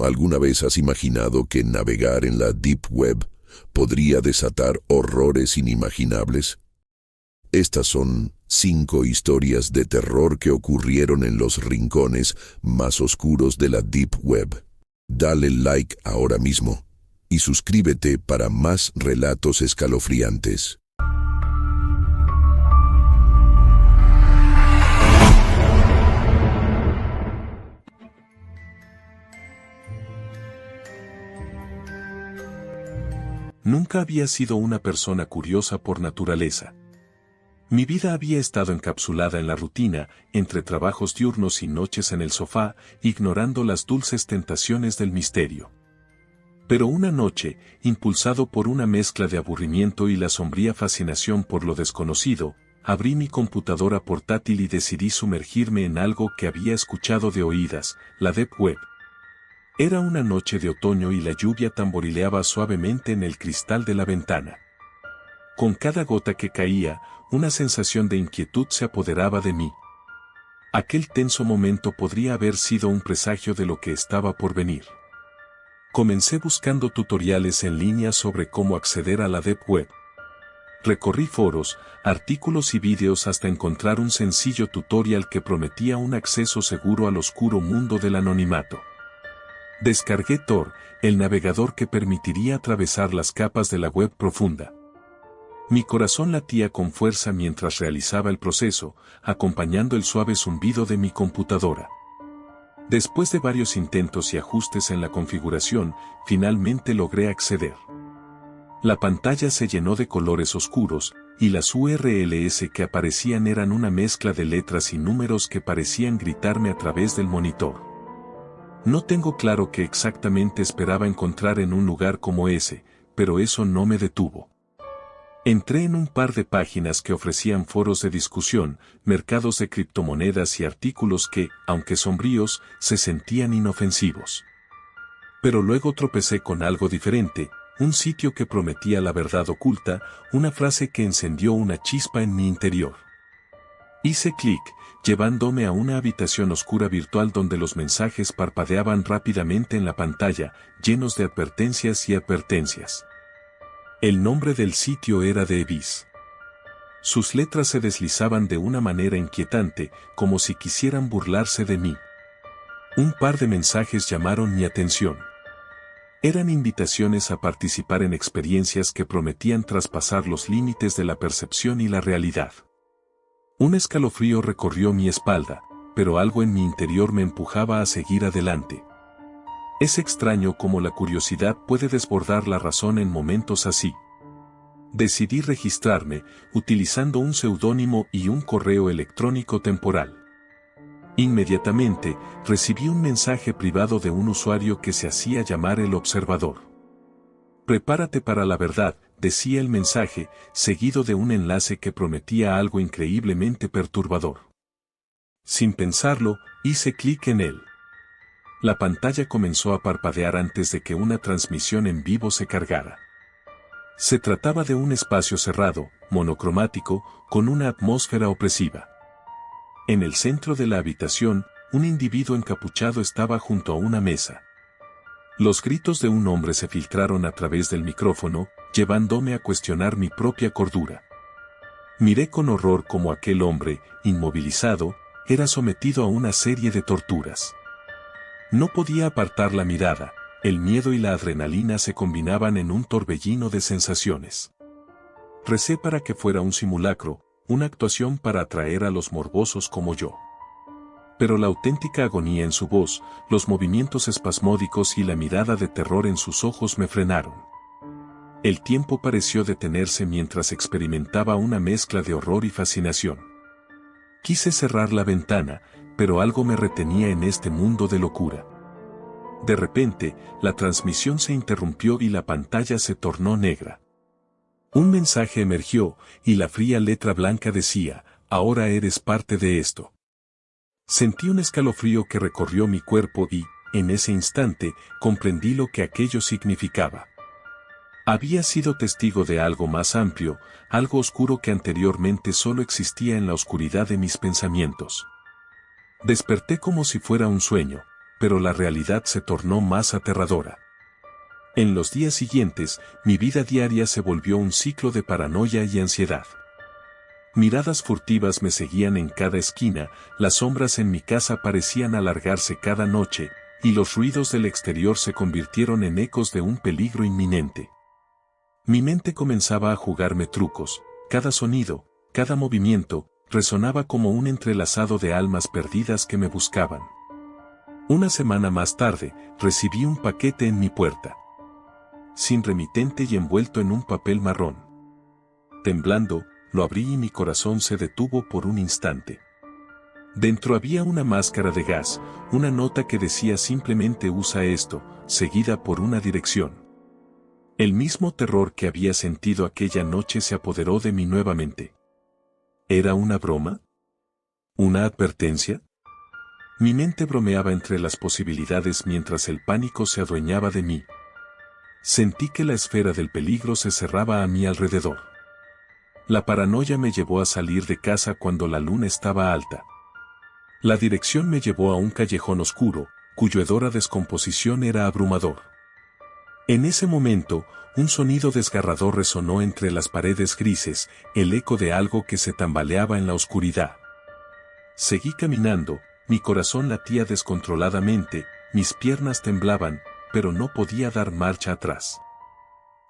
¿Alguna vez has imaginado que navegar en la Deep Web podría desatar horrores inimaginables? Estas son 5 historias de terror que ocurrieron en los rincones más oscuros de la Deep Web. Dale like ahora mismo y suscríbete para más relatos escalofriantes. Nunca había sido una persona curiosa por naturaleza. Mi vida había estado encapsulada en la rutina, entre trabajos diurnos y noches en el sofá, ignorando las dulces tentaciones del misterio. Pero una noche, impulsado por una mezcla de aburrimiento y la sombría fascinación por lo desconocido, abrí mi computadora portátil y decidí sumergirme en algo que había escuchado de oídas, la Deep Web. Era una noche de otoño y la lluvia tamborileaba suavemente en el cristal de la ventana. Con cada gota que caía, una sensación de inquietud se apoderaba de mí. Aquel tenso momento podría haber sido un presagio de lo que estaba por venir. Comencé buscando tutoriales en línea sobre cómo acceder a la Deep Web. Recorrí foros, artículos y vídeos hasta encontrar un sencillo tutorial que prometía un acceso seguro al oscuro mundo del anonimato. Descargué Tor, el navegador que permitiría atravesar las capas de la web profunda. Mi corazón latía con fuerza mientras realizaba el proceso, acompañando el suave zumbido de mi computadora. Después de varios intentos y ajustes en la configuración, finalmente logré acceder. La pantalla se llenó de colores oscuros, y las URLs que aparecían eran una mezcla de letras y números que parecían gritarme a través del monitor. No tengo claro qué exactamente esperaba encontrar en un lugar como ese, pero eso no me detuvo. Entré en un par de páginas que ofrecían foros de discusión, mercados de criptomonedas y artículos que, aunque sombríos, se sentían inofensivos. Pero luego tropecé con algo diferente, un sitio que prometía la verdad oculta, una frase que encendió una chispa en mi interior. Hice clic, llevándome a una habitación oscura virtual donde los mensajes parpadeaban rápidamente en la pantalla, llenos de advertencias y advertencias. El nombre del sitio era The Abyss. Sus letras se deslizaban de una manera inquietante, como si quisieran burlarse de mí. Un par de mensajes llamaron mi atención. Eran invitaciones a participar en experiencias que prometían traspasar los límites de la percepción y la realidad. Un escalofrío recorrió mi espalda, pero algo en mi interior me empujaba a seguir adelante. Es extraño cómo la curiosidad puede desbordar la razón en momentos así. Decidí registrarme, utilizando un seudónimo y un correo electrónico temporal. Inmediatamente, recibí un mensaje privado de un usuario que se hacía llamar El Observador. Prepárate para la verdad, decía el mensaje, seguido de un enlace que prometía algo increíblemente perturbador. Sin pensarlo, hice clic en él. La pantalla comenzó a parpadear antes de que una transmisión en vivo se cargara. Se trataba de un espacio cerrado, monocromático, con una atmósfera opresiva. En el centro de la habitación, un individuo encapuchado estaba junto a una mesa. Los gritos de un hombre se filtraron a través del micrófono, llevándome a cuestionar mi propia cordura. Miré con horror cómo aquel hombre, inmovilizado, era sometido a una serie de torturas. No podía apartar la mirada, el miedo y la adrenalina se combinaban en un torbellino de sensaciones. Recé para que fuera un simulacro, una actuación para atraer a los morbosos como yo. Pero la auténtica agonía en su voz, los movimientos espasmódicos y la mirada de terror en sus ojos me frenaron. El tiempo pareció detenerse mientras experimentaba una mezcla de horror y fascinación. Quise cerrar la ventana, pero algo me retenía en este mundo de locura. De repente, la transmisión se interrumpió y la pantalla se tornó negra. Un mensaje emergió, y la fría letra blanca decía, ahora eres parte de esto. Sentí un escalofrío que recorrió mi cuerpo y, en ese instante, comprendí lo que aquello significaba. Había sido testigo de algo más amplio, algo oscuro que anteriormente solo existía en la oscuridad de mis pensamientos. Desperté como si fuera un sueño, pero la realidad se tornó más aterradora. En los días siguientes, mi vida diaria se volvió un ciclo de paranoia y ansiedad. Miradas furtivas me seguían en cada esquina, las sombras en mi casa parecían alargarse cada noche, y los ruidos del exterior se convirtieron en ecos de un peligro inminente. Mi mente comenzaba a jugarme trucos, cada sonido, cada movimiento, resonaba como un entrelazado de almas perdidas que me buscaban. Una semana más tarde, recibí un paquete en mi puerta. Sin remitente y envuelto en un papel marrón. Temblando, lo abrí y mi corazón se detuvo por un instante. Dentro había una máscara de gas, una nota que decía simplemente usa esto, seguida por una dirección. El mismo terror que había sentido aquella noche se apoderó de mí nuevamente. ¿Era una broma? ¿Una advertencia? Mi mente bromeaba entre las posibilidades mientras el pánico se adueñaba de mí. Sentí que la esfera del peligro se cerraba a mi alrededor. La paranoia me llevó a salir de casa cuando la luna estaba alta. La dirección me llevó a un callejón oscuro, cuyo hedor a descomposición era abrumador. En ese momento, un sonido desgarrador resonó entre las paredes grises, el eco de algo que se tambaleaba en la oscuridad. Seguí caminando, mi corazón latía descontroladamente, mis piernas temblaban, pero no podía dar marcha atrás.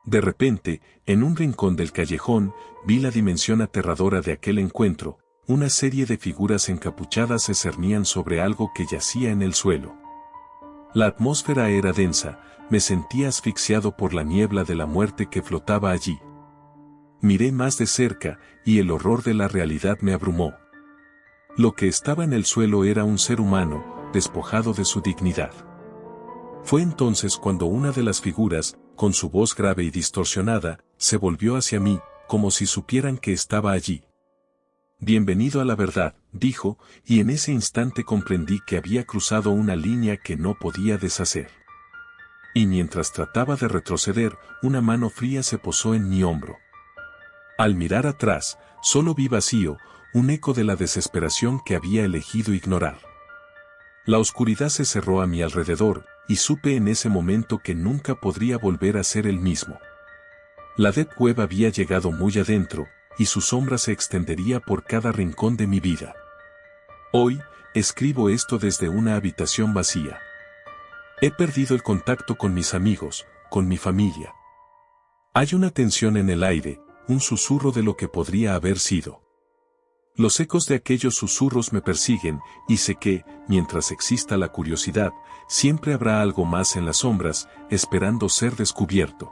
De repente, en un rincón del callejón, vi la dimensión aterradora de aquel encuentro. Una serie de figuras encapuchadas se cernían sobre algo que yacía en el suelo. La atmósfera era densa, me sentía asfixiado por la niebla de la muerte que flotaba allí. Miré más de cerca, y el horror de la realidad me abrumó. Lo que estaba en el suelo era un ser humano, despojado de su dignidad. Fue entonces cuando una de las figuras, con su voz grave y distorsionada, se volvió hacia mí, como si supieran que estaba allí. Bienvenido a la verdad, dijo, y en ese instante comprendí que había cruzado una línea que no podía deshacer. Y mientras trataba de retroceder, una mano fría se posó en mi hombro. Al mirar atrás, solo vi vacío, un eco de la desesperación que había elegido ignorar. La oscuridad se cerró a mi alrededor, y supe en ese momento que nunca podría volver a ser el mismo. La Deep Web había llegado muy adentro, y su sombra se extendería por cada rincón de mi vida. Hoy, escribo esto desde una habitación vacía. He perdido el contacto con mis amigos, con mi familia. Hay una tensión en el aire, un susurro de lo que podría haber sido. Los ecos de aquellos susurros me persiguen, y sé que, mientras exista la curiosidad, siempre habrá algo más en las sombras, esperando ser descubierto.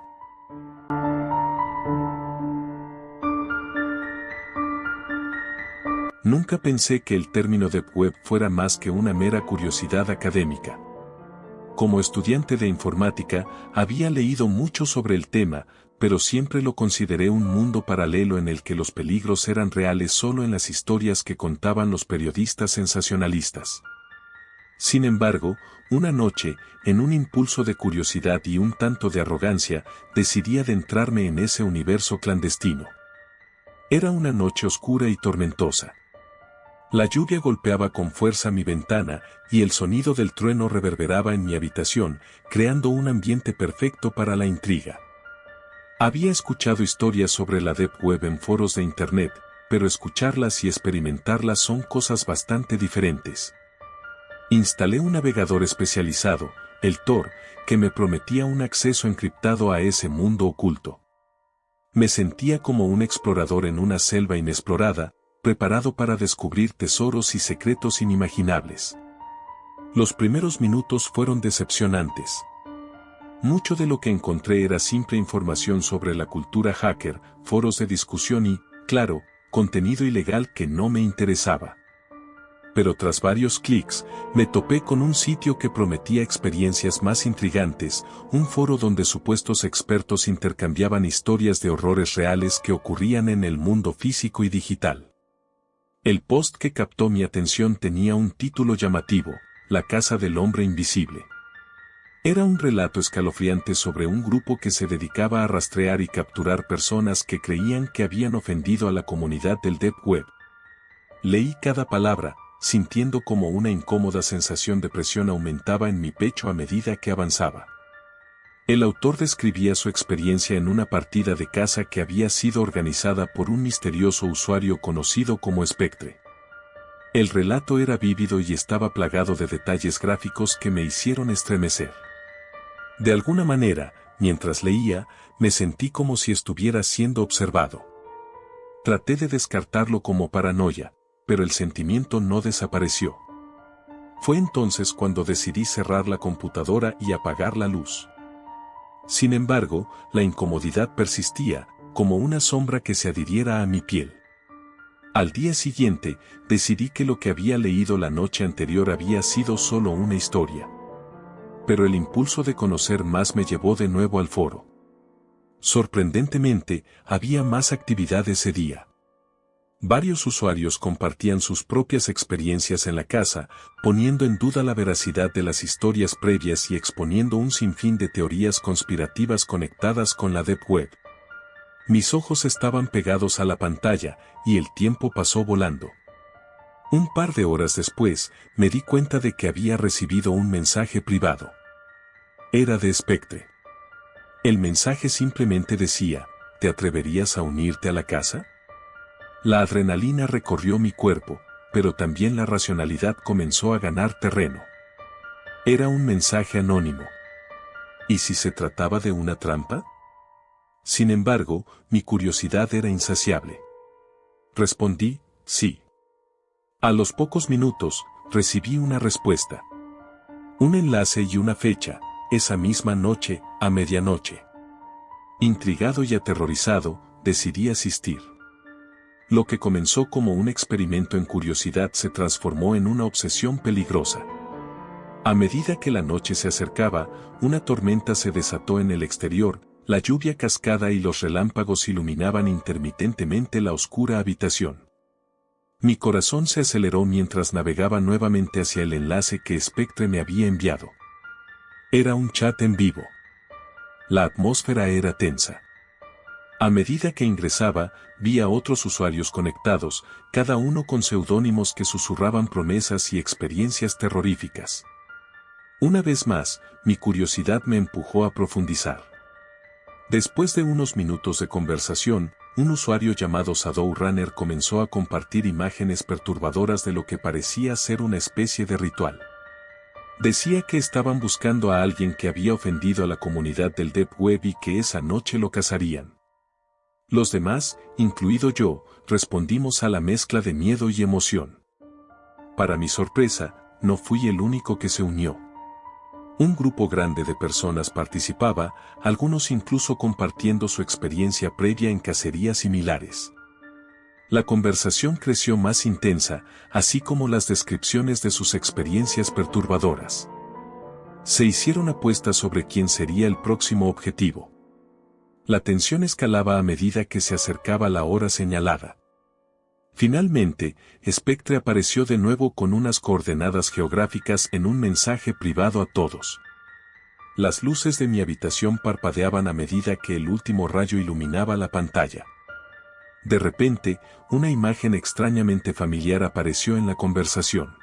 Nunca pensé que el término Deep Web fuera más que una mera curiosidad académica. Como estudiante de informática, había leído mucho sobre el tema, pero siempre lo consideré un mundo paralelo en el que los peligros eran reales solo en las historias que contaban los periodistas sensacionalistas. Sin embargo, una noche, en un impulso de curiosidad y un tanto de arrogancia, decidí adentrarme en ese universo clandestino. Era una noche oscura y tormentosa. La lluvia golpeaba con fuerza mi ventana, y el sonido del trueno reverberaba en mi habitación, creando un ambiente perfecto para la intriga. Había escuchado historias sobre la Deep Web en foros de Internet, pero escucharlas y experimentarlas son cosas bastante diferentes. Instalé un navegador especializado, el Tor, que me prometía un acceso encriptado a ese mundo oculto. Me sentía como un explorador en una selva inexplorada, preparado para descubrir tesoros y secretos inimaginables. Los primeros minutos fueron decepcionantes. Mucho de lo que encontré era simple información sobre la cultura hacker, foros de discusión y, claro, contenido ilegal que no me interesaba. Pero tras varios clics, me topé con un sitio que prometía experiencias más intrigantes, un foro donde supuestos expertos intercambiaban historias de horrores reales que ocurrían en el mundo físico y digital. El post que captó mi atención tenía un título llamativo, La Casa del Hombre Invisible. Era un relato escalofriante sobre un grupo que se dedicaba a rastrear y capturar personas que creían que habían ofendido a la comunidad del Deep Web. Leí cada palabra, sintiendo como una incómoda sensación de presión aumentaba en mi pecho a medida que avanzaba. El autor describía su experiencia en una partida de caza que había sido organizada por un misterioso usuario conocido como Spectre. El relato era vívido y estaba plagado de detalles gráficos que me hicieron estremecer. De alguna manera, mientras leía, me sentí como si estuviera siendo observado. Traté de descartarlo como paranoia, pero el sentimiento no desapareció. Fue entonces cuando decidí cerrar la computadora y apagar la luz. Sin embargo, la incomodidad persistía, como una sombra que se adhiriera a mi piel. Al día siguiente, decidí que lo que había leído la noche anterior había sido solo una historia. Pero el impulso de conocer más me llevó de nuevo al foro. Sorprendentemente, había más actividad ese día. Varios usuarios compartían sus propias experiencias en la casa, poniendo en duda la veracidad de las historias previas y exponiendo un sinfín de teorías conspirativas conectadas con la Deep Web. Mis ojos estaban pegados a la pantalla, y el tiempo pasó volando. Un par de horas después, me di cuenta de que había recibido un mensaje privado. Era de Spectre. El mensaje simplemente decía, ¿te atreverías a unirte a la casa? La adrenalina recorrió mi cuerpo, pero también la racionalidad comenzó a ganar terreno. Era un mensaje anónimo. ¿Y si se trataba de una trampa? Sin embargo, mi curiosidad era insaciable. Respondí, sí. A los pocos minutos, recibí una respuesta. Un enlace y una fecha, esa misma noche, a medianoche. Intrigado y aterrorizado, decidí asistir. Lo que comenzó como un experimento en curiosidad se transformó en una obsesión peligrosa. A medida que la noche se acercaba, una tormenta se desató en el exterior, la lluvia cascada y los relámpagos iluminaban intermitentemente la oscura habitación. Mi corazón se aceleró mientras navegaba nuevamente hacia el enlace que Spectre me había enviado. Era un chat en vivo. La atmósfera era tensa. A medida que ingresaba, vi a otros usuarios conectados, cada uno con seudónimos que susurraban promesas y experiencias terroríficas. Una vez más, mi curiosidad me empujó a profundizar. Después de unos minutos de conversación, un usuario llamado Shadowrunner comenzó a compartir imágenes perturbadoras de lo que parecía ser una especie de ritual. Decía que estaban buscando a alguien que había ofendido a la comunidad del Deep Web y que esa noche lo cazarían. Los demás, incluido yo, respondimos a la mezcla de miedo y emoción. Para mi sorpresa, no fui el único que se unió. Un grupo grande de personas participaba, algunos incluso compartiendo su experiencia previa en cacerías similares. La conversación creció más intensa, así como las descripciones de sus experiencias perturbadoras. Se hicieron apuestas sobre quién sería el próximo objetivo. La tensión escalaba a medida que se acercaba la hora señalada. Finalmente, Spectre apareció de nuevo con unas coordenadas geográficas en un mensaje privado a todos. Las luces de mi habitación parpadeaban a medida que el último rayo iluminaba la pantalla. De repente, una imagen extrañamente familiar apareció en la conversación.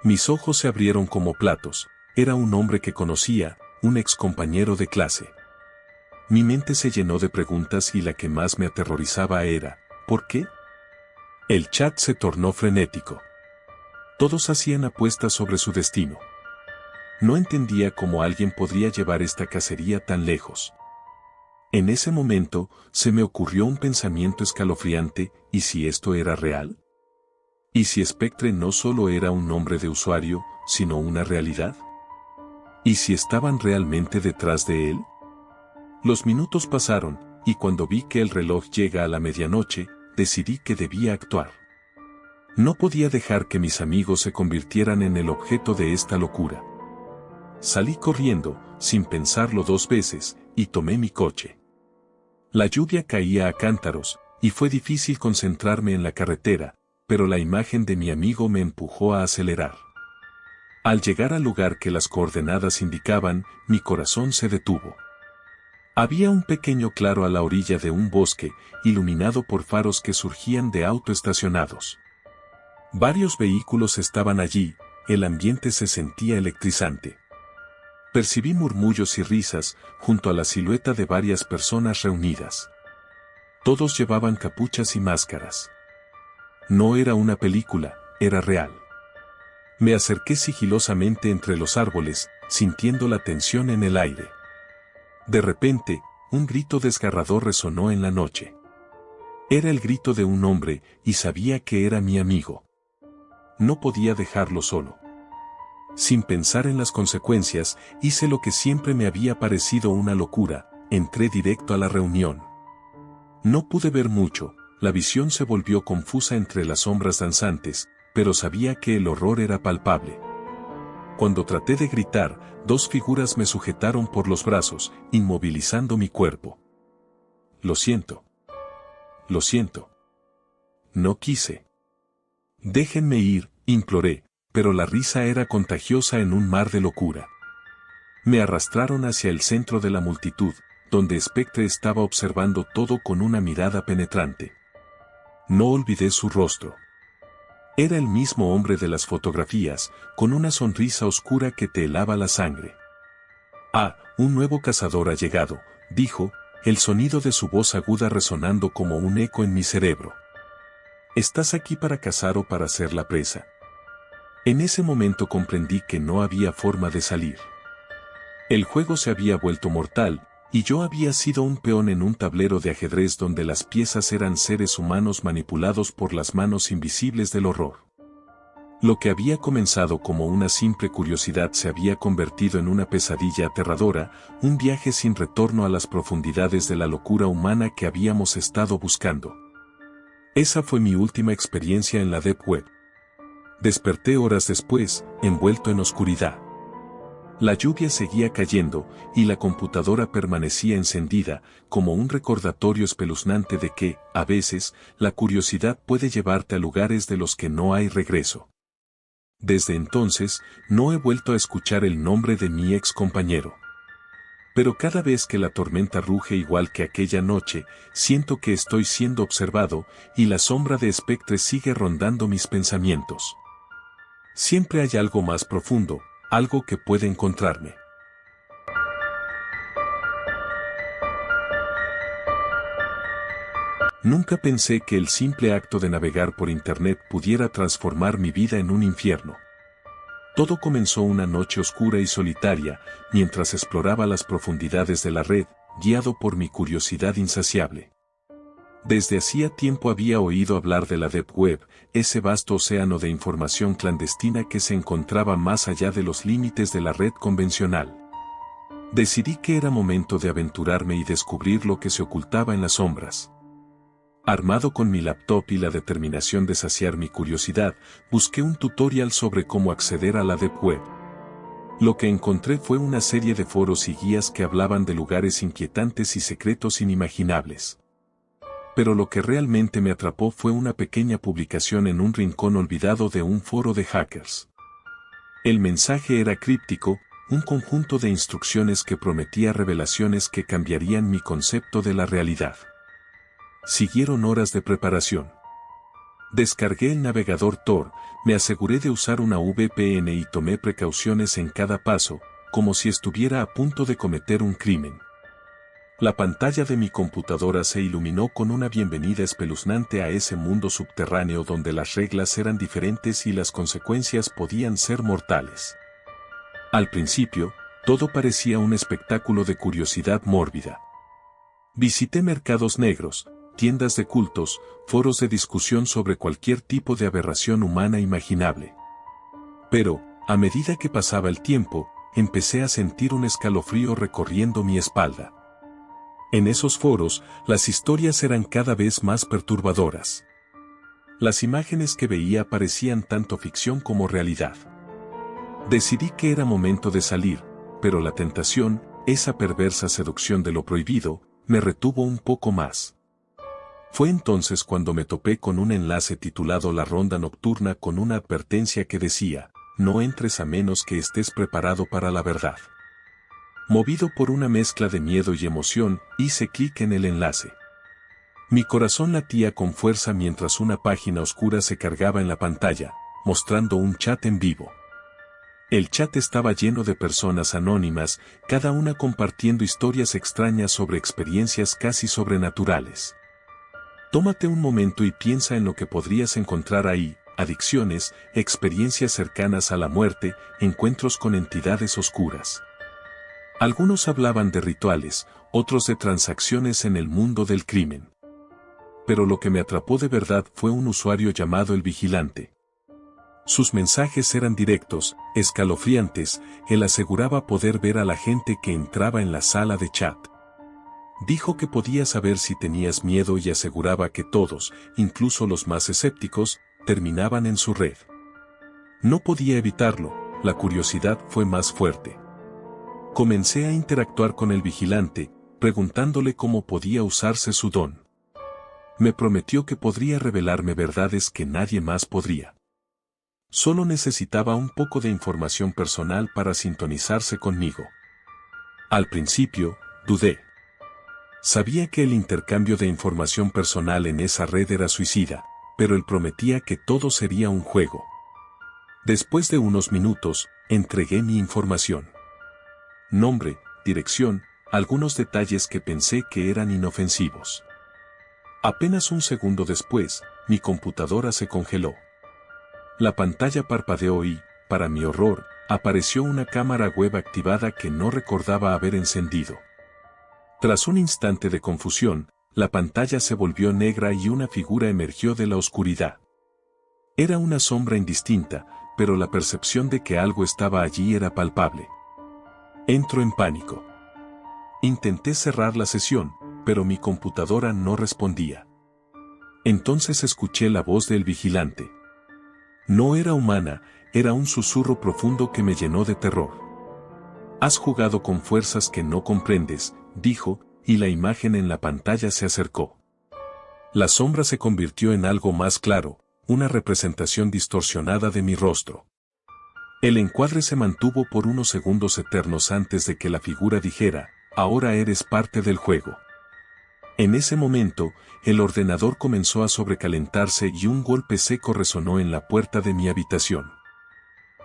Mis ojos se abrieron como platos, era un hombre que conocía, un excompañero de clase. Mi mente se llenó de preguntas y la que más me aterrorizaba era, ¿por qué? El chat se tornó frenético. Todos hacían apuestas sobre su destino. No entendía cómo alguien podría llevar esta cacería tan lejos. En ese momento, se me ocurrió un pensamiento escalofriante, ¿y si esto era real? ¿Y si Spectre no solo era un nombre de usuario, sino una realidad? ¿Y si estaban realmente detrás de él? Los minutos pasaron, y cuando vi que el reloj llega a la medianoche, decidí que debía actuar. No podía dejar que mis amigos se convirtieran en el objeto de esta locura. Salí corriendo, sin pensarlo dos veces, y tomé mi coche. La lluvia caía a cántaros, y fue difícil concentrarme en la carretera, pero la imagen de mi amigo me empujó a acelerar. Al llegar al lugar que las coordenadas indicaban, mi corazón se detuvo. Había un pequeño claro a la orilla de un bosque, iluminado por faros que surgían de autos estacionados. Varios vehículos estaban allí, el ambiente se sentía electrizante. Percibí murmullos y risas junto a la silueta de varias personas reunidas. Todos llevaban capuchas y máscaras. No era una película, era real. Me acerqué sigilosamente entre los árboles, sintiendo la tensión en el aire. De repente, un grito desgarrador resonó en la noche. Era el grito de un hombre, y sabía que era mi amigo. No podía dejarlo solo. Sin pensar en las consecuencias, hice lo que siempre me había parecido una locura, entré directo a la reunión. No pude ver mucho, la visión se volvió confusa entre las sombras danzantes, pero sabía que el horror era palpable. Cuando traté de gritar, dos figuras me sujetaron por los brazos, inmovilizando mi cuerpo. Lo siento. Lo siento. No quise. Déjenme ir, imploré, pero la risa era contagiosa en un mar de locura. Me arrastraron hacia el centro de la multitud, donde Spectre estaba observando todo con una mirada penetrante. No olvidé su rostro. Era el mismo hombre de las fotografías, con una sonrisa oscura que te helaba la sangre. «Ah, un nuevo cazador ha llegado», dijo, el sonido de su voz aguda resonando como un eco en mi cerebro. «¿Estás aquí para cazar o para ser la presa?» En ese momento comprendí que no había forma de salir. El juego se había vuelto mortal, y yo había sido un peón en un tablero de ajedrez donde las piezas eran seres humanos manipulados por las manos invisibles del horror. Lo que había comenzado como una simple curiosidad se había convertido en una pesadilla aterradora, un viaje sin retorno a las profundidades de la locura humana que habíamos estado buscando. Esa fue mi última experiencia en la Deep Web. Desperté horas después, envuelto en oscuridad. La lluvia seguía cayendo, y la computadora permanecía encendida, como un recordatorio espeluznante de que, a veces, la curiosidad puede llevarte a lugares de los que no hay regreso. Desde entonces, no he vuelto a escuchar el nombre de mi ex compañero. Pero cada vez que la tormenta ruge igual que aquella noche, siento que estoy siendo observado, y la sombra de Spectre sigue rondando mis pensamientos. Siempre hay algo más profundo, algo que puede encontrarme. Nunca pensé que el simple acto de navegar por Internet pudiera transformar mi vida en un infierno. Todo comenzó una noche oscura y solitaria, mientras exploraba las profundidades de la red, guiado por mi curiosidad insaciable. Desde hacía tiempo había oído hablar de la Deep Web, ese vasto océano de información clandestina que se encontraba más allá de los límites de la red convencional. Decidí que era momento de aventurarme y descubrir lo que se ocultaba en las sombras. Armado con mi laptop y la determinación de saciar mi curiosidad, busqué un tutorial sobre cómo acceder a la Deep Web. Lo que encontré fue una serie de foros y guías que hablaban de lugares inquietantes y secretos inimaginables. Pero lo que realmente me atrapó fue una pequeña publicación en un rincón olvidado de un foro de hackers. El mensaje era críptico, un conjunto de instrucciones que prometía revelaciones que cambiarían mi concepto de la realidad. Siguieron horas de preparación. Descargué el navegador Tor, me aseguré de usar una VPN y tomé precauciones en cada paso, como si estuviera a punto de cometer un crimen. La pantalla de mi computadora se iluminó con una bienvenida espeluznante a ese mundo subterráneo donde las reglas eran diferentes y las consecuencias podían ser mortales. Al principio, todo parecía un espectáculo de curiosidad mórbida. Visité mercados negros, tiendas de cultos, foros de discusión sobre cualquier tipo de aberración humana imaginable. Pero, a medida que pasaba el tiempo, empecé a sentir un escalofrío recorriendo mi espalda. En esos foros, las historias eran cada vez más perturbadoras. Las imágenes que veía parecían tanto ficción como realidad. Decidí que era momento de salir, pero la tentación, esa perversa seducción de lo prohibido, me retuvo un poco más. Fue entonces cuando me topé con un enlace titulado La Ronda Nocturna con una advertencia que decía, no entres a menos que estés preparado para la verdad. Movido por una mezcla de miedo y emoción, hice clic en el enlace. Mi corazón latía con fuerza mientras una página oscura se cargaba en la pantalla, mostrando un chat en vivo. El chat estaba lleno de personas anónimas, cada una compartiendo historias extrañas sobre experiencias casi sobrenaturales. Tómate un momento y piensa en lo que podrías encontrar ahí: adicciones, experiencias cercanas a la muerte, encuentros con entidades oscuras. Algunos hablaban de rituales, otros de transacciones en el mundo del crimen. Pero lo que me atrapó de verdad fue un usuario llamado El Vigilante. Sus mensajes eran directos, escalofriantes. Él aseguraba poder ver a la gente que entraba en la sala de chat. Dijo que podía saber si tenías miedo y aseguraba que todos, incluso los más escépticos, terminaban en su red. No podía evitarlo, la curiosidad fue más fuerte. Comencé a interactuar con El Vigilante, preguntándole cómo podía usarse su don. Me prometió que podría revelarme verdades que nadie más podría. Solo necesitaba un poco de información personal para sintonizarse conmigo. Al principio, dudé. Sabía que el intercambio de información personal en esa red era suicida, pero él prometía que todo sería un juego. Después de unos minutos, entregué mi información. Nombre, dirección, algunos detalles que pensé que eran inofensivos. Apenas un segundo después, mi computadora se congeló. La pantalla parpadeó y, para mi horror, apareció una cámara web activada que no recordaba haber encendido. Tras un instante de confusión, la pantalla se volvió negra y una figura emergió de la oscuridad. Era una sombra indistinta, pero la percepción de que algo estaba allí era palpable. Entro en pánico. Intenté cerrar la sesión, pero mi computadora no respondía. Entonces escuché la voz del vigilante. No era humana, era un susurro profundo que me llenó de terror. Has jugado con fuerzas que no comprendes, dijo, y la imagen en la pantalla se acercó. La sombra se convirtió en algo más claro, una representación distorsionada de mi rostro. El encuadre se mantuvo por unos segundos eternos antes de que la figura dijera: ahora eres parte del juego. En ese momento, el ordenador comenzó a sobrecalentarse y un golpe seco resonó en la puerta de mi habitación.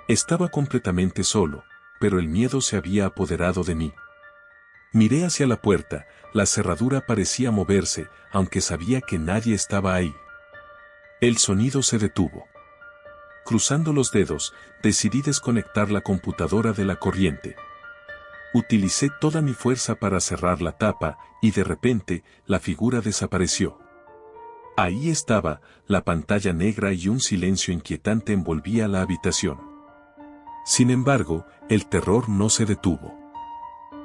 Estaba completamente solo, pero el miedo se había apoderado de mí. Miré hacia la puerta, la cerradura parecía moverse, aunque sabía que nadie estaba ahí. El sonido se detuvo. Cruzando los dedos, decidí desconectar la computadora de la corriente. Utilicé toda mi fuerza para cerrar la tapa, y de repente, la figura desapareció. Ahí estaba, la pantalla negra y un silencio inquietante envolvía la habitación. Sin embargo, el terror no se detuvo.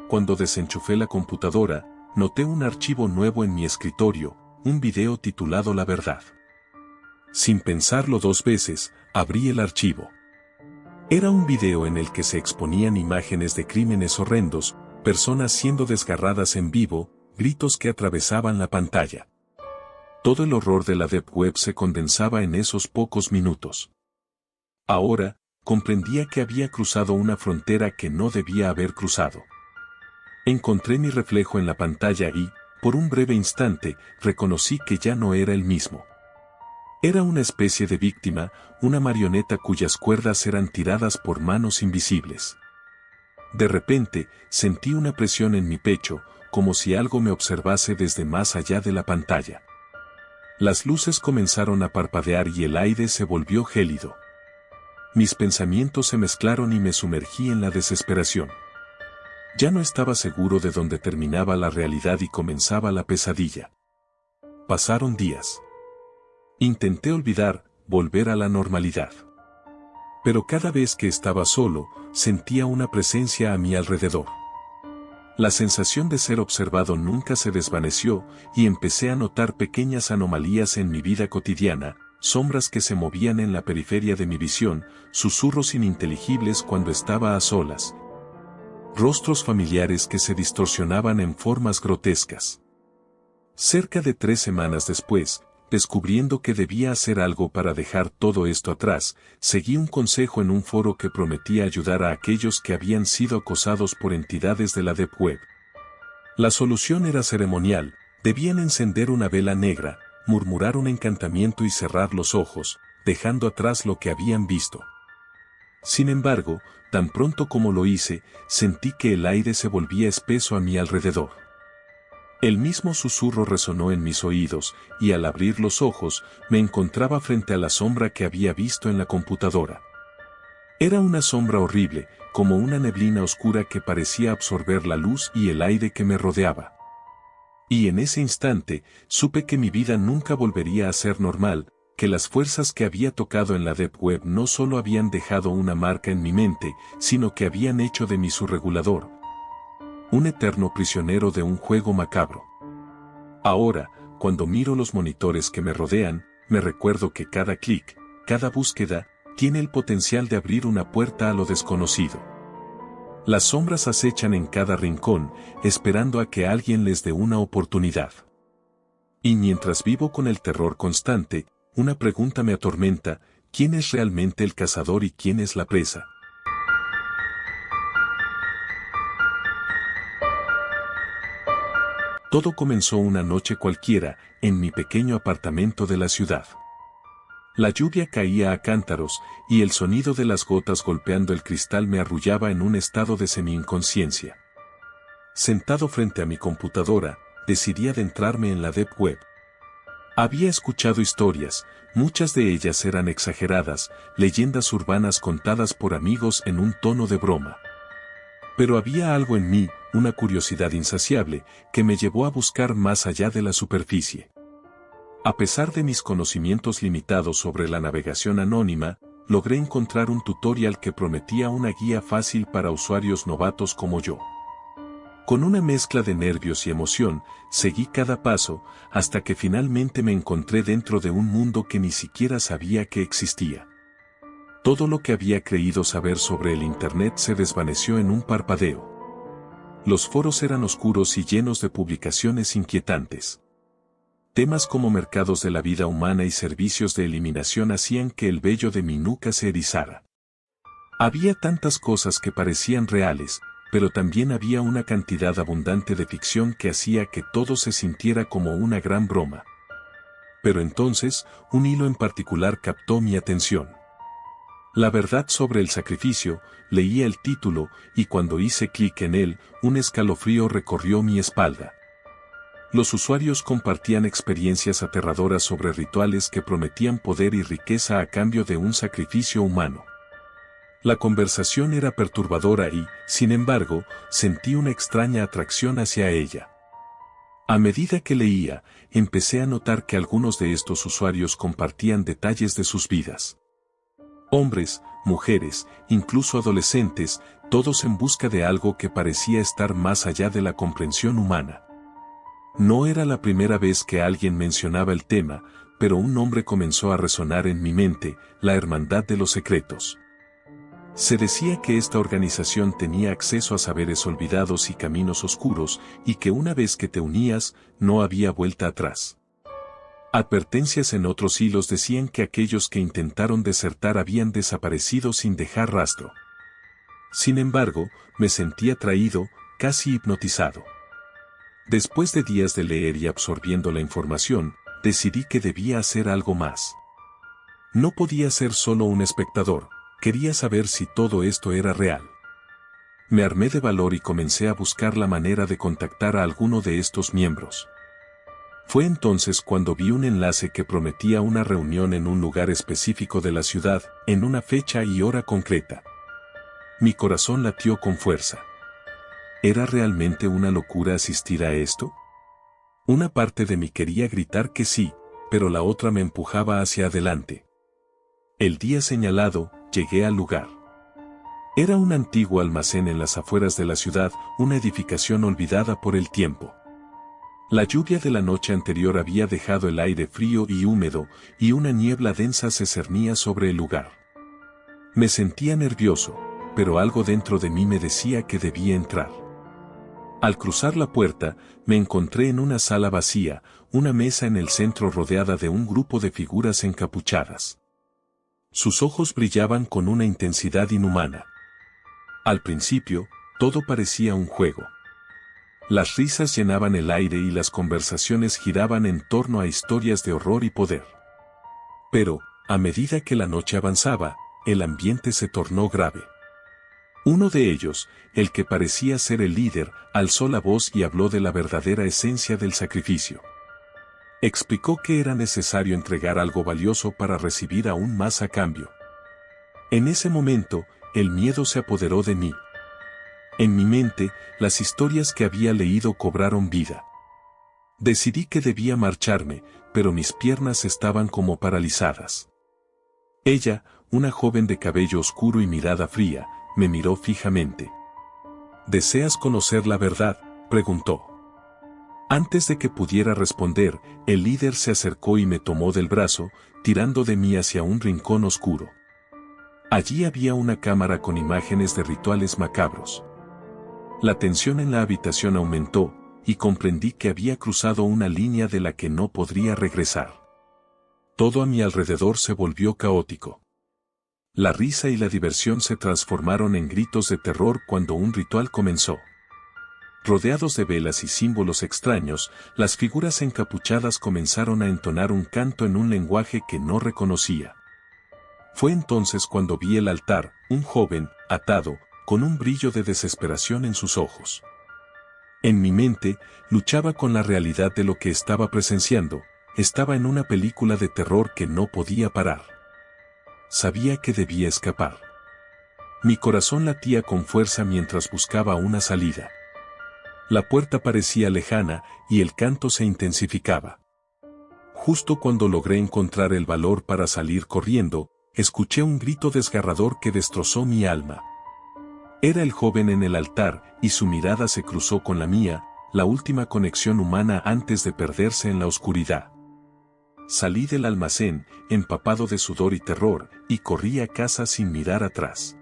Cuando desenchufé la computadora, noté un archivo nuevo en mi escritorio, un video titulado La Verdad. Sin pensarlo dos veces, abrí el archivo. Era un video en el que se exponían imágenes de crímenes horrendos, personas siendo desgarradas en vivo, gritos que atravesaban la pantalla. Todo el horror de la Deep Web se condensaba en esos pocos minutos. Ahora, comprendía que había cruzado una frontera que no debía haber cruzado. Encontré mi reflejo en la pantalla y, por un breve instante, reconocí que ya no era el mismo. Era una especie de víctima, una marioneta cuyas cuerdas eran tiradas por manos invisibles. De repente, sentí una presión en mi pecho, como si algo me observase desde más allá de la pantalla. Las luces comenzaron a parpadear y el aire se volvió gélido. Mis pensamientos se mezclaron y me sumergí en la desesperación. Ya no estaba seguro de dónde terminaba la realidad y comenzaba la pesadilla. Pasaron días. Intenté olvidar, volver a la normalidad. Pero cada vez que estaba solo, sentía una presencia a mi alrededor. La sensación de ser observado nunca se desvaneció y empecé a notar pequeñas anomalías en mi vida cotidiana, sombras que se movían en la periferia de mi visión, susurros ininteligibles cuando estaba a solas. Rostros familiares que se distorsionaban en formas grotescas. Cerca de 3 semanas después, descubriendo que debía hacer algo para dejar todo esto atrás, seguí un consejo en un foro que prometía ayudar a aquellos que habían sido acosados por entidades de la Deep Web. La solución era ceremonial, Debían encender una vela negra, murmurar un encantamiento y cerrar los ojos, dejando atrás lo que habían visto. Sin embargo, tan pronto como lo hice, sentí que el aire se volvía espeso a mi alrededor. El mismo susurro resonó en mis oídos, y al abrir los ojos, me encontraba frente a la sombra que había visto en la computadora. Era una sombra horrible, como una neblina oscura que parecía absorber la luz y el aire que me rodeaba. Y en ese instante, supe que mi vida nunca volvería a ser normal, que las fuerzas que había tocado en la Deep Web no solo habían dejado una marca en mi mente, sino que habían hecho de mí su regulador. Un eterno prisionero de un juego macabro. Ahora, cuando miro los monitores que me rodean, me recuerdo que cada clic, cada búsqueda, tiene el potencial de abrir una puerta a lo desconocido. Las sombras acechan en cada rincón, esperando a que alguien les dé una oportunidad. Y mientras vivo con el terror constante, una pregunta me atormenta: ¿quién es realmente el cazador y quién es la presa? Todo comenzó una noche cualquiera, en mi pequeño apartamento de la ciudad. La lluvia caía a cántaros, y el sonido de las gotas golpeando el cristal me arrullaba en un estado de semi-inconsciencia. Sentado frente a mi computadora, decidí adentrarme en la Deep Web. Había escuchado historias, muchas de ellas eran exageradas, leyendas urbanas contadas por amigos en un tono de broma. Pero había algo en mí, una curiosidad insaciable, que me llevó a buscar más allá de la superficie. A pesar de mis conocimientos limitados sobre la navegación anónima, logré encontrar un tutorial que prometía una guía fácil para usuarios novatos como yo. Con una mezcla de nervios y emoción, seguí cada paso, hasta que finalmente me encontré dentro de un mundo que ni siquiera sabía que existía. Todo lo que había creído saber sobre el Internet se desvaneció en un parpadeo. Los foros eran oscuros y llenos de publicaciones inquietantes. Temas como mercados de la vida humana y servicios de eliminación hacían que el vello de mi nuca se erizara. Había tantas cosas que parecían reales, pero también había una cantidad abundante de ficción que hacía que todo se sintiera como una gran broma. Pero entonces, un hilo en particular captó mi atención. La verdad sobre el sacrificio. Leía el título, y cuando hice clic en él, un escalofrío recorrió mi espalda. Los usuarios compartían experiencias aterradoras sobre rituales que prometían poder y riqueza a cambio de un sacrificio humano. La conversación era perturbadora y, sin embargo, sentí una extraña atracción hacia ella. A medida que leía, empecé a notar que algunos de estos usuarios compartían detalles de sus vidas. Hombres, mujeres, incluso adolescentes, todos en busca de algo que parecía estar más allá de la comprensión humana. No era la primera vez que alguien mencionaba el tema, pero un nombre comenzó a resonar en mi mente: la Hermandad de los Secretos. Se decía que esta organización tenía acceso a saberes olvidados y caminos oscuros, y que una vez que te unías, no había vuelta atrás. Advertencias en otros hilos decían que aquellos que intentaron desertar habían desaparecido sin dejar rastro. Sin embargo, me sentí atraído, casi hipnotizado. Después de días de leer y absorbiendo la información, decidí que debía hacer algo más. No podía ser solo un espectador, quería saber si todo esto era real. Me armé de valor y comencé a buscar la manera de contactar a alguno de estos miembros. Fue entonces cuando vi un enlace que prometía una reunión en un lugar específico de la ciudad, en una fecha y hora concreta. Mi corazón latió con fuerza. ¿Era realmente una locura asistir a esto? Una parte de mí quería gritar que sí, pero la otra me empujaba hacia adelante. El día señalado, llegué al lugar. Era un antiguo almacén en las afueras de la ciudad, una edificación olvidada por el tiempo. La lluvia de la noche anterior había dejado el aire frío y húmedo, y una niebla densa se cernía sobre el lugar. Me sentía nervioso, pero algo dentro de mí me decía que debía entrar. Al cruzar la puerta, me encontré en una sala vacía, una mesa en el centro rodeada de un grupo de figuras encapuchadas. Sus ojos brillaban con una intensidad inhumana. Al principio, todo parecía un juego. Las risas llenaban el aire y las conversaciones giraban en torno a historias de horror y poder. Pero, a medida que la noche avanzaba, el ambiente se tornó grave. Uno de ellos, el que parecía ser el líder, alzó la voz y habló de la verdadera esencia del sacrificio. Explicó que era necesario entregar algo valioso para recibir aún más a cambio. En ese momento, el miedo se apoderó de mí. En mi mente, las historias que había leído cobraron vida. Decidí que debía marcharme, pero mis piernas estaban como paralizadas. Ella, una joven de cabello oscuro y mirada fría, me miró fijamente. ¿Deseas conocer la verdad?, preguntó. Antes de que pudiera responder, el líder se acercó y me tomó del brazo, tirando de mí hacia un rincón oscuro. Allí había una cámara con imágenes de rituales macabros. La tensión en la habitación aumentó, y comprendí que había cruzado una línea de la que no podría regresar. Todo a mi alrededor se volvió caótico. La risa y la diversión se transformaron en gritos de terror cuando un ritual comenzó. Rodeados de velas y símbolos extraños, las figuras encapuchadas comenzaron a entonar un canto en un lenguaje que no reconocía. Fue entonces cuando vi el altar, un joven, atado, con un brillo de desesperación en sus ojos. En mi mente, luchaba con la realidad de lo que estaba presenciando. Estaba en una película de terror que no podía parar. Sabía que debía escapar. Mi corazón latía con fuerza mientras buscaba una salida. La puerta parecía lejana y el canto se intensificaba. Justo cuando logré encontrar el valor para salir corriendo, escuché un grito desgarrador que destrozó mi alma. Era el joven en el altar, y su mirada se cruzó con la mía, la última conexión humana antes de perderse en la oscuridad. Salí del almacén, empapado de sudor y terror, y corrí a casa sin mirar atrás.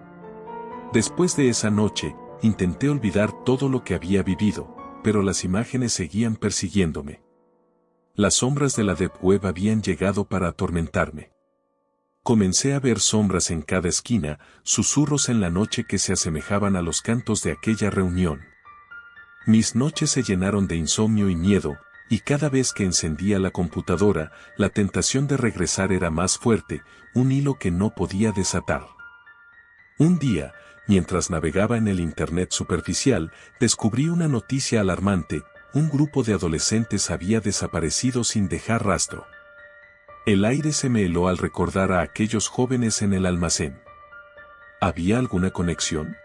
Después de esa noche, intenté olvidar todo lo que había vivido, pero las imágenes seguían persiguiéndome. Las sombras de la Deep Web habían llegado para atormentarme. Comencé a ver sombras en cada esquina, susurros en la noche que se asemejaban a los cantos de aquella reunión. Mis noches se llenaron de insomnio y miedo, y cada vez que encendía la computadora, la tentación de regresar era más fuerte, un hilo que no podía desatar. Un día, mientras navegaba en el Internet superficial, descubrí una noticia alarmante: un grupo de adolescentes había desaparecido sin dejar rastro. El aire se me heló al recordar a aquellos jóvenes en el almacén. ¿Había alguna conexión?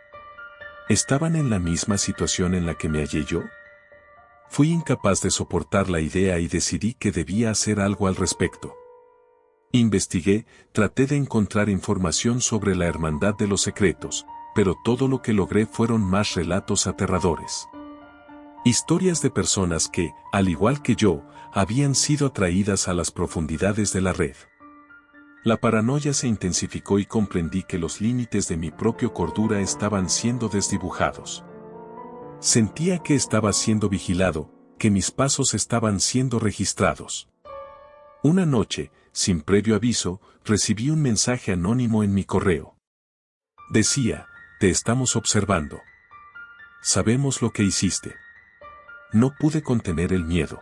¿Estaban en la misma situación en la que me hallé yo? Fui incapaz de soportar la idea y decidí que debía hacer algo al respecto. Investigué, traté de encontrar información sobre la Hermandad de los Secretos, pero todo lo que logré fueron más relatos aterradores. Historias de personas que, al igual que yo, habían sido atraídas a las profundidades de la red. La paranoia se intensificó y comprendí que los límites de mi propia cordura estaban siendo desdibujados. Sentía que estaba siendo vigilado, que mis pasos estaban siendo registrados. Una noche, sin previo aviso, recibí un mensaje anónimo en mi correo. Decía: te estamos observando. Sabemos lo que hiciste. No pude contener el miedo.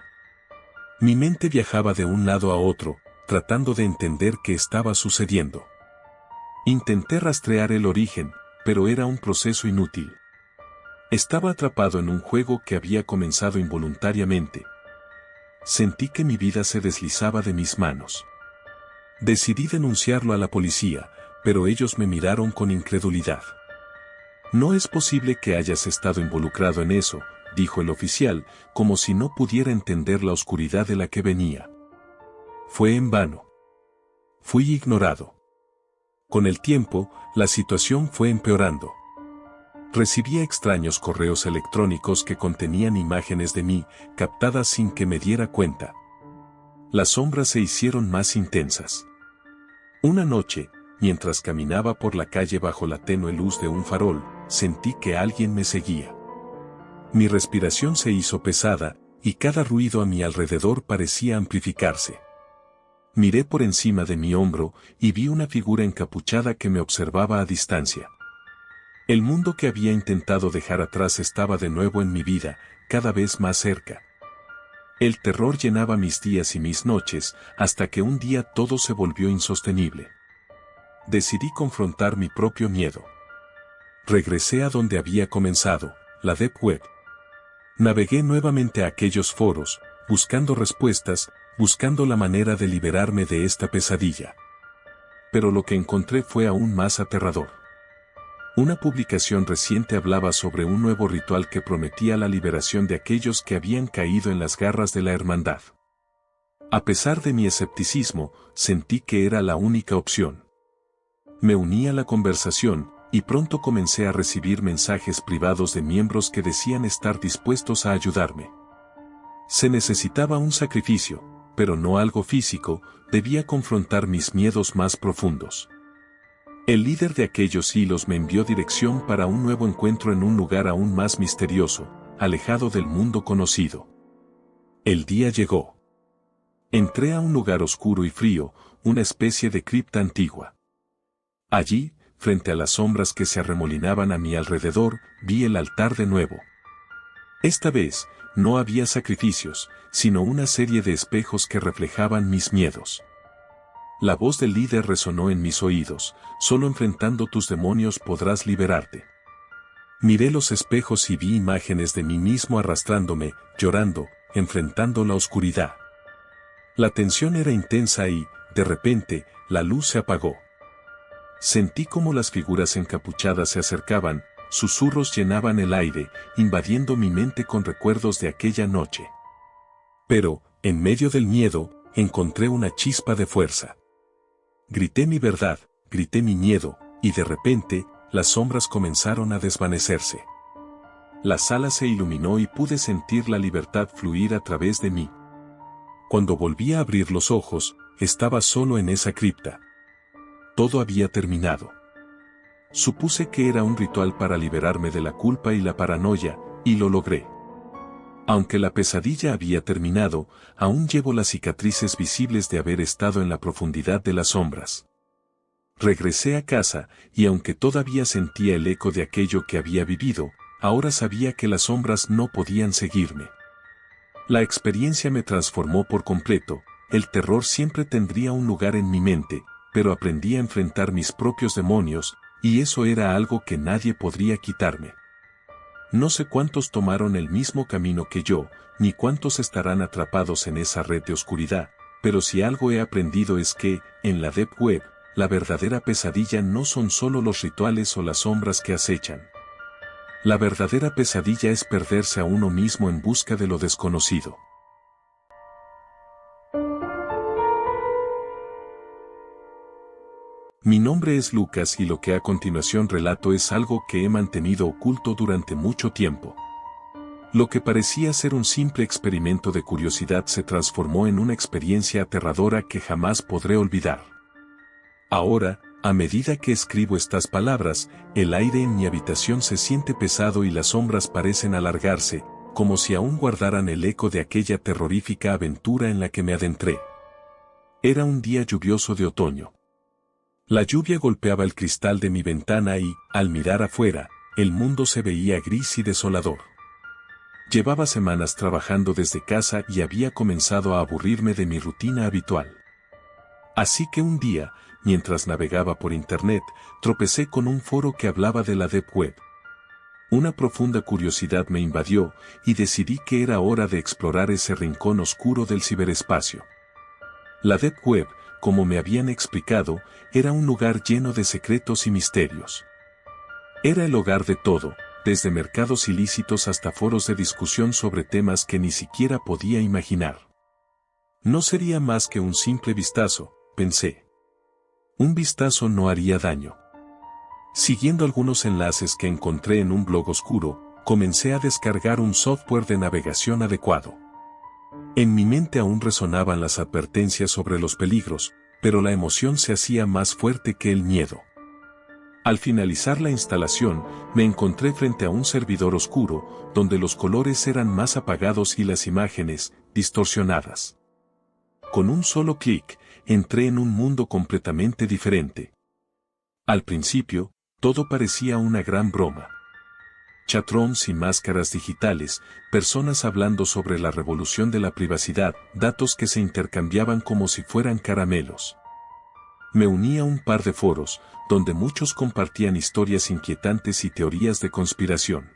Mi mente viajaba de un lado a otro, tratando de entender qué estaba sucediendo. Intenté rastrear el origen, pero era un proceso inútil. Estaba atrapado en un juego que había comenzado involuntariamente. Sentí que mi vida se deslizaba de mis manos. Decidí denunciarlo a la policía, pero ellos me miraron con incredulidad. No es posible que hayas estado involucrado en eso, dijo el oficial, como si no pudiera entender la oscuridad de la que venía. Fue en vano. Fui ignorado. Con el tiempo, la situación fue empeorando. Recibía extraños correos electrónicos que contenían imágenes de mí, captadas sin que me diera cuenta. Las sombras se hicieron más intensas. Una noche, mientras caminaba por la calle bajo la tenue luz de un farol, sentí que alguien me seguía. Mi respiración se hizo pesada, y cada ruido a mi alrededor parecía amplificarse. Miré por encima de mi hombro, y vi una figura encapuchada que me observaba a distancia. El mundo que había intentado dejar atrás estaba de nuevo en mi vida, cada vez más cerca. El terror llenaba mis días y mis noches, hasta que un día todo se volvió insostenible. Decidí confrontar mi propio miedo. Regresé a donde había comenzado, la Deep Web. Navegué nuevamente a aquellos foros, buscando respuestas, buscando la manera de liberarme de esta pesadilla. Pero lo que encontré fue aún más aterrador. Una publicación reciente hablaba sobre un nuevo ritual que prometía la liberación de aquellos que habían caído en las garras de la hermandad. A pesar de mi escepticismo, sentí que era la única opción. Me uní a la conversación, y pronto comencé a recibir mensajes privados de miembros que decían estar dispuestos a ayudarme. Se necesitaba un sacrificio, pero no algo físico, debía confrontar mis miedos más profundos. El líder de aquellos hilos me envió dirección para un nuevo encuentro en un lugar aún más misterioso, alejado del mundo conocido. El día llegó. Entré a un lugar oscuro y frío, una especie de cripta antigua. Allí, frente a las sombras que se arremolinaban a mi alrededor, vi el altar de nuevo. Esta vez, no había sacrificios, sino una serie de espejos que reflejaban mis miedos. La voz del líder resonó en mis oídos: solo enfrentando tus demonios podrás liberarte. Miré los espejos y vi imágenes de mí mismo arrastrándome, llorando, enfrentando la oscuridad. La tensión era intensa y, de repente, la luz se apagó. Sentí como las figuras encapuchadas se acercaban, susurros llenaban el aire, invadiendo mi mente con recuerdos de aquella noche. Pero, en medio del miedo, encontré una chispa de fuerza. Grité mi verdad, grité mi miedo, y de repente, las sombras comenzaron a desvanecerse. La sala se iluminó y pude sentir la libertad fluir a través de mí. Cuando volví a abrir los ojos, estaba solo en esa cripta. Todo había terminado. Supuse que era un ritual para liberarme de la culpa y la paranoia, y lo logré. Aunque la pesadilla había terminado, aún llevo las cicatrices visibles de haber estado en la profundidad de las sombras. Regresé a casa, y aunque todavía sentía el eco de aquello que había vivido, ahora sabía que las sombras no podían seguirme. La experiencia me transformó por completo. El terror siempre tendría un lugar en mi mente, pero aprendí a enfrentar mis propios demonios, y eso era algo que nadie podría quitarme. No sé cuántos tomaron el mismo camino que yo, ni cuántos estarán atrapados en esa red de oscuridad, pero si algo he aprendido es que, en la Deep Web, la verdadera pesadilla no son solo los rituales o las sombras que acechan. La verdadera pesadilla es perderse a uno mismo en busca de lo desconocido. Mi nombre es Lucas y lo que a continuación relato es algo que he mantenido oculto durante mucho tiempo. Lo que parecía ser un simple experimento de curiosidad se transformó en una experiencia aterradora que jamás podré olvidar. Ahora, a medida que escribo estas palabras, el aire en mi habitación se siente pesado y las sombras parecen alargarse, como si aún guardaran el eco de aquella terrorífica aventura en la que me adentré. Era un día lluvioso de otoño. La lluvia golpeaba el cristal de mi ventana y, al mirar afuera, el mundo se veía gris y desolador. Llevaba semanas trabajando desde casa y había comenzado a aburrirme de mi rutina habitual. Así que un día, mientras navegaba por internet, tropecé con un foro que hablaba de la Deep Web. Una profunda curiosidad me invadió, y decidí que era hora de explorar ese rincón oscuro del ciberespacio. La Deep Web, como me habían explicado, era un lugar lleno de secretos y misterios. Era el hogar de todo, desde mercados ilícitos hasta foros de discusión sobre temas que ni siquiera podía imaginar. No sería más que un simple vistazo, pensé. Un vistazo no haría daño. Siguiendo algunos enlaces que encontré en un blog oscuro, comencé a descargar un software de navegación adecuado. En mi mente aún resonaban las advertencias sobre los peligros, pero la emoción se hacía más fuerte que el miedo. Al finalizar la instalación, me encontré frente a un servidor oscuro, donde los colores eran más apagados y las imágenes, distorsionadas. Con un solo clic, entré en un mundo completamente diferente. Al principio, Todo parecía una gran broma. Chatrons y máscaras digitales, personas hablando sobre la revolución de la privacidad, datos que se intercambiaban como si fueran caramelos. Me uní a un par de foros, donde muchos compartían historias inquietantes y teorías de conspiración.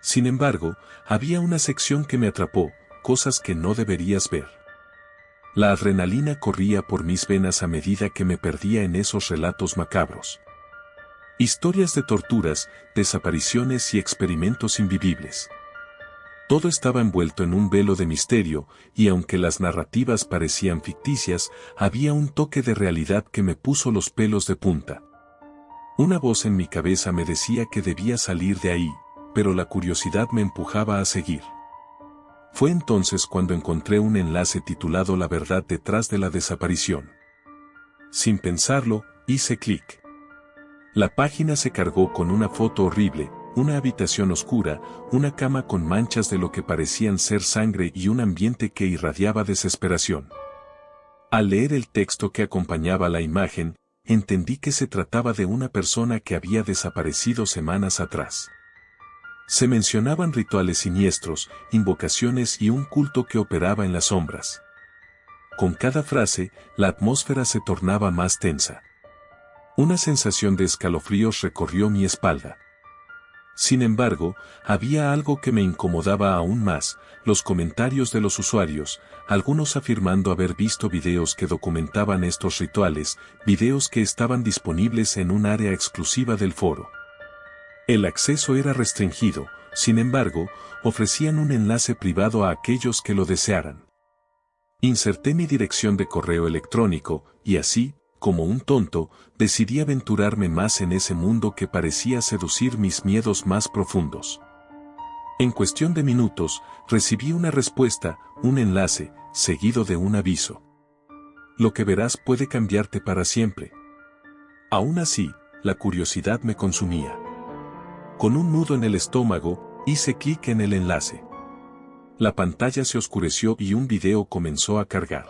Sin embargo, había una sección que me atrapó, cosas que no deberías ver. La adrenalina corría por mis venas a medida que me perdía en esos relatos macabros. Historias de torturas, desapariciones y experimentos invivibles. Todo estaba envuelto en un velo de misterio, y aunque las narrativas parecían ficticias, había un toque de realidad que me puso los pelos de punta. Una voz en mi cabeza me decía que debía salir de ahí, pero la curiosidad me empujaba a seguir. Fue entonces cuando encontré un enlace titulado La verdad detrás de la desaparición. Sin pensarlo, hice clic. La página se cargó con una foto horrible, una habitación oscura, una cama con manchas de lo que parecían ser sangre y un ambiente que irradiaba desesperación. Al leer el texto que acompañaba la imagen, entendí que se trataba de una persona que había desaparecido semanas atrás. Se mencionaban rituales siniestros, invocaciones y un culto que operaba en las sombras. Con cada frase, la atmósfera se tornaba más tensa. Una sensación de escalofríos recorrió mi espalda. Sin embargo, había algo que me incomodaba aún más, los comentarios de los usuarios, algunos afirmando haber visto videos que documentaban estos rituales, videos que estaban disponibles en un área exclusiva del foro. El acceso era restringido, sin embargo, ofrecían un enlace privado a aquellos que lo desearan. Inserté mi dirección de correo electrónico, y así, como un tonto, decidí aventurarme más en ese mundo que parecía seducir mis miedos más profundos. En cuestión de minutos, recibí una respuesta, un enlace, seguido de un aviso. Lo que verás puede cambiarte para siempre. Aún así, la curiosidad me consumía. Con un nudo en el estómago, hice clic en el enlace. La pantalla se oscureció y un video comenzó a cargar.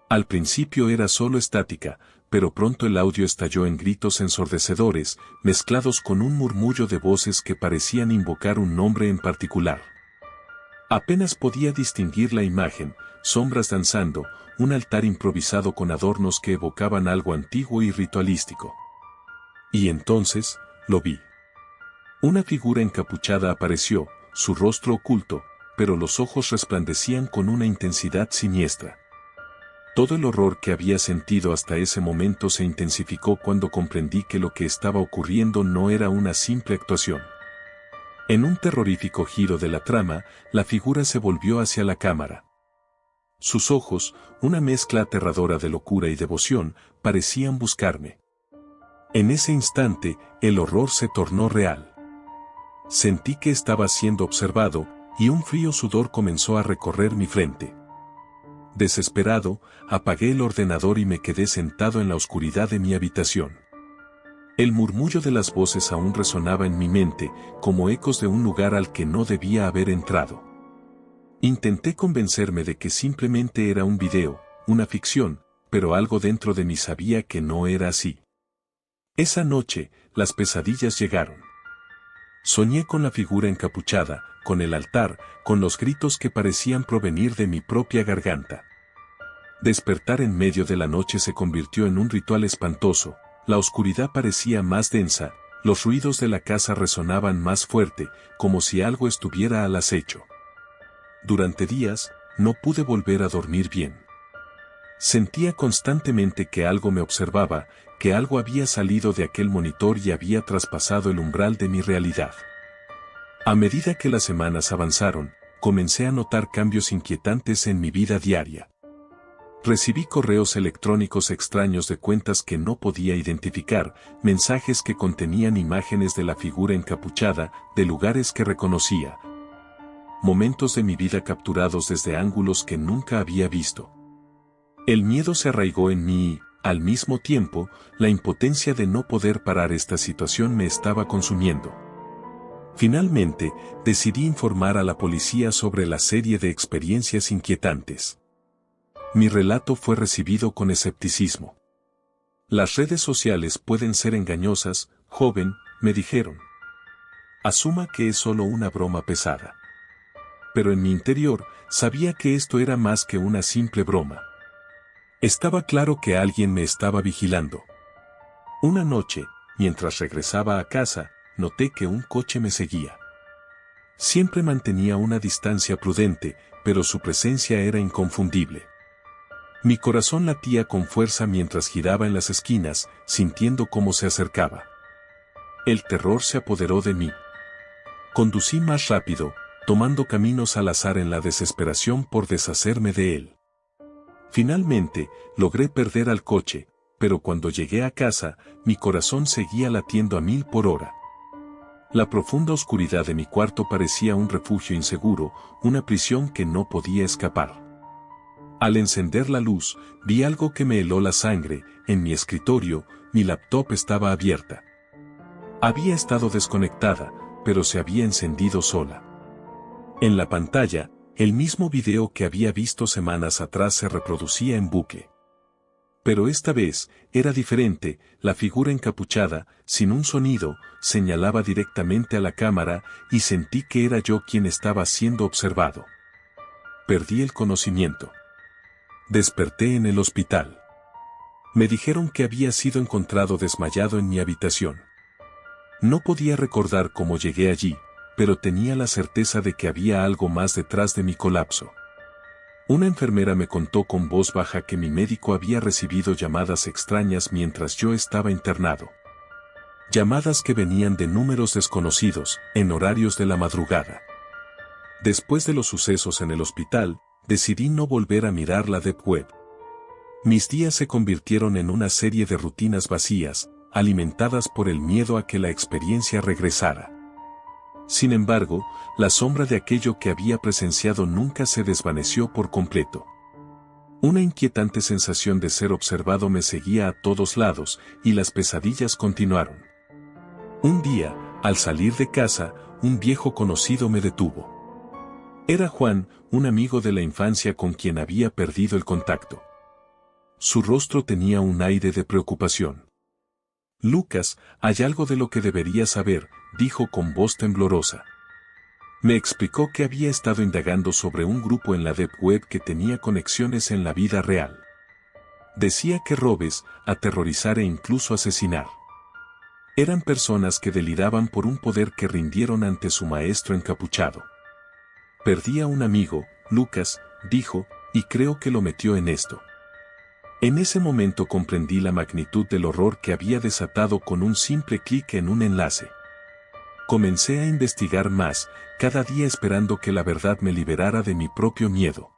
Al principio era solo estática, pero pronto el audio estalló en gritos ensordecedores, mezclados con un murmullo de voces que parecían invocar un nombre en particular. Apenas podía distinguir la imagen, sombras danzando, un altar improvisado con adornos que evocaban algo antiguo y ritualístico. Y entonces, lo vi. Una figura encapuchada apareció, su rostro oculto, pero los ojos resplandecían con una intensidad siniestra. Todo el horror que había sentido hasta ese momento se intensificó cuando comprendí que lo que estaba ocurriendo no era una simple actuación. En un terrorífico giro de la trama, la figura se volvió hacia la cámara. Sus ojos, una mezcla aterradora de locura y devoción, parecían buscarme. En ese instante, el horror se tornó real. Sentí que estaba siendo observado, y un frío sudor comenzó a recorrer mi frente. Desesperado, apagué el ordenador y me quedé sentado en la oscuridad de mi habitación. El murmullo de las voces aún resonaba en mi mente, como ecos de un lugar al que no debía haber entrado. Intenté convencerme de que simplemente era un video, una ficción, pero algo dentro de mí sabía que no era así. Esa noche, las pesadillas llegaron. Soñé con la figura encapuchada, con el altar, con los gritos que parecían provenir de mi propia garganta. Despertar en medio de la noche se convirtió en un ritual espantoso, la oscuridad parecía más densa, los ruidos de la casa resonaban más fuerte, como si algo estuviera al acecho. Durante días, no pude volver a dormir bien. Sentía constantemente que algo me observaba, que algo había salido de aquel monitor y había traspasado el umbral de mi realidad. A medida que las semanas avanzaron, comencé a notar cambios inquietantes en mi vida diaria. Recibí correos electrónicos extraños de cuentas que no podía identificar, mensajes que contenían imágenes de la figura encapuchada, de lugares que reconocía. Momentos de mi vida capturados desde ángulos que nunca había visto. El miedo se arraigó en mí y, al mismo tiempo, la impotencia de no poder parar esta situación me estaba consumiendo. Finalmente, decidí informar a la policía sobre la serie de experiencias inquietantes. Mi relato fue recibido con escepticismo. Las redes sociales pueden ser engañosas, Joven, me dijeron. Asuma que es solo una broma pesada. Pero en mi interior, sabía que esto era más que una simple broma. Estaba claro que alguien me estaba vigilando. Una noche, mientras regresaba a casa, noté que un coche me seguía. Siempre mantenía una distancia prudente, pero su presencia era inconfundible. Mi corazón latía con fuerza mientras giraba en las esquinas, sintiendo cómo se acercaba. El terror se apoderó de mí. Conducí más rápido, tomando caminos al azar en la desesperación por deshacerme de él. Finalmente, logré perder al coche, pero cuando llegué a casa, mi corazón seguía latiendo a 1000 por hora. La profunda oscuridad de mi cuarto parecía un refugio inseguro, una prisión que no podía escapar. Al encender la luz, vi algo que me heló la sangre. En mi escritorio, mi laptop estaba abierta. Había estado desconectada, pero se había encendido sola. En la pantalla, el mismo video que había visto semanas atrás se reproducía en bucle. Pero esta vez, era diferente. La figura encapuchada, sin un sonido, señalaba directamente a la cámara y sentí que era yo quien estaba siendo observado. Perdí el conocimiento. Desperté en el hospital. Me dijeron que había sido encontrado desmayado en mi habitación. No podía recordar cómo llegué allí, pero tenía la certeza de que había algo más detrás de mi colapso. Una enfermera me contó con voz baja que mi médico había recibido llamadas extrañas mientras yo estaba internado. Llamadas que venían de números desconocidos, en horarios de la madrugada. Después de los sucesos en el hospital, decidí no volver a mirar la Deep Web. Mis días se convirtieron en una serie de rutinas vacías, alimentadas por el miedo a que la experiencia regresara. Sin embargo, la sombra de aquello que había presenciado nunca se desvaneció por completo. Una inquietante sensación de ser observado me seguía a todos lados, y las pesadillas continuaron. Un día, al salir de casa, un viejo conocido me detuvo. Era Juan, un amigo de la infancia con quien había perdido el contacto. Su rostro tenía un aire de preocupación. Lucas, hay algo de lo que deberías saber, dijo con voz temblorosa. Me explicó que había estado indagando sobre un grupo en la Deep Web que tenía conexiones en la vida real. Decía que robes, aterrorizar e incluso asesinar. Eran personas que deliraban por un poder que rindieron ante su maestro encapuchado. Perdí a un amigo, Lucas, dijo, y creo que lo metió en esto. En ese momento comprendí la magnitud del horror que había desatado con un simple clic en un enlace. Comencé a investigar más, cada día esperando que la verdad me liberara de mi propio miedo.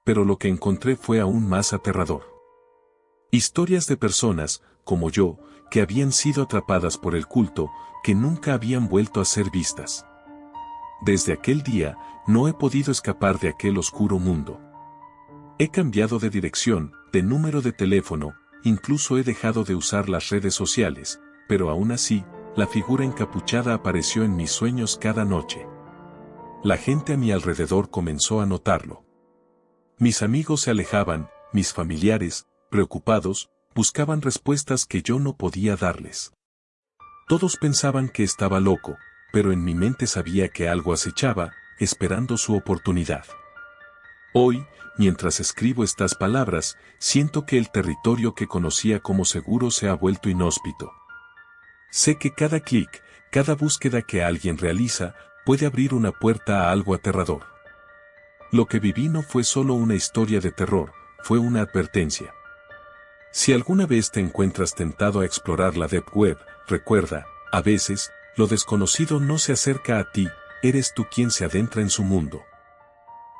Pero lo que encontré fue aún más aterrador. Historias de personas, como yo, que habían sido atrapadas por el culto, que nunca habían vuelto a ser vistas. Desde aquel día, no he podido escapar de aquel oscuro mundo. He cambiado de dirección, de número de teléfono, incluso he dejado de usar las redes sociales, pero aún así, la figura encapuchada apareció en mis sueños cada noche. La gente a mi alrededor comenzó a notarlo. Mis amigos se alejaban, mis familiares, preocupados, buscaban respuestas que yo no podía darles. Todos pensaban que estaba loco, pero en mi mente sabía que algo acechaba, esperando su oportunidad. Hoy, mientras escribo estas palabras, siento que el territorio que conocía como seguro se ha vuelto inhóspito. Sé que cada clic, cada búsqueda que alguien realiza, puede abrir una puerta a algo aterrador. Lo que viví no fue solo una historia de terror, fue una advertencia. Si alguna vez te encuentras tentado a explorar la Deep Web, recuerda, a veces, lo desconocido no se acerca a ti, eres tú quien se adentra en su mundo.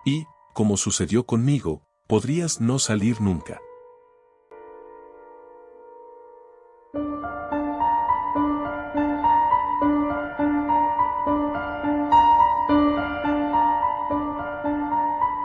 Y, como sucedió conmigo, podrías no salir nunca.